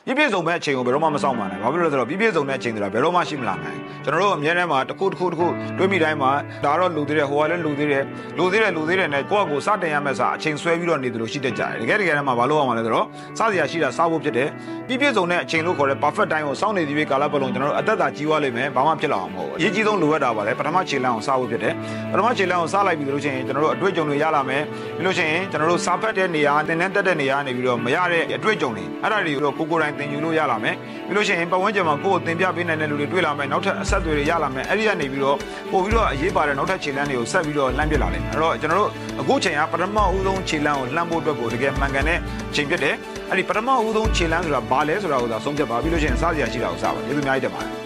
ပြည့်ပြည့်စုံမဲ့အချိန်ကိုဘယ်တော့မှမဆောင်ပါနဲ့ဘာဖြစ်လို့လဲဆိုတော့ပြည့်ပြည့်စုံတဲ့အချိန်ဆိုတာဘယ်တော့မှရှိမလာနိုင်ကျွန်တော်တို့အများထဲမှာတစ်ခုတွေးမိတိုင်းမှာဒါတော့လူသေးတယ်ဟိုကလည်းလူသေးတယ်နဲ့ကိုယ့်အကိုစတင်ရမယ့်စာအချိန်ဆွဲပြီးတော့နေတယ်လို့ရှိတတ်ကြတယ်တကယ်မှာဘာလို့အောင်မလဲဆိုတော့စစရာရှိတာစားဖို့ဖြစ်တယ်ပြည့်ပြည့်စုံတဲ့အချိန်လို့ခေါ်တဲ့ perfect time ကိုစောင့်နေသည်ပဲကာလပတ်လုံးကျွန်တော်တို့အသက်သာကြီးွားလိမ့်မယ်ဘာမှဖြစ်လာအောင်မဟုတ်ဘူးအရေးကြီးဆုံးလိုအပ်တာပါလေပထမခြေလှမ်းအောင်စားဖို့ဖြစ်တယ်ပထမခြေလှမ်းအောင်စားလိုက်ပြီလို့ရှိရင်ကျွန်တော်တို့အတွေ့အကြုံတွေရလာမယ်ပြီးလို့ရှိရင်ကျွန်တော်တို့စားဖက်တဲ့နေရာတင်တက်တဲ့နေရာနေပြီးတော့မရတဲ့အတွေ့အကြုံတွေအဲ့ဒါတွေကိုကိုယ်တိုင်သင်ယူလို့ရလာမယ်ပြီးလို့ရှိရင်ပတ်ဝန်းကျင်မှာကိုယ်ကိုသင်ပြပေးနိုင်တဲ့လူတွေတွေ့လာမယ်နောက်ထပ်အဆက်အသွယ်တွေရလာမယ်အဲ့ဒီကနေပြီးတော့ပို့ပြီးတော့အရေးပါတဲ့နောက်ထပ်ခြေလှမ်းတွေကိုဆက်ပြီးတော့လှမ်းပစ်လာလိမ့်မယ်အဲ့တော့ကျွန်တော်တို့အခုချိန်ကပထမဦးဆုံးခြေလှမ်းကိုလှမ်းဖို့အတွက်ကိုတကယ်မှန်ကန်တဲ့ချိန်ဖြစ်တယ်အဲ့ဒီပထမဦးဆုံးခြေလှမ်းဆိုတာဘာလဲဆိုတာကိုသာဆုံးဖြတ်ပါပြီးလို့ရှိရင်စားစရာရှိတာကိုစားပါကျေးဇူးအများကြီးတင်ပါတယ်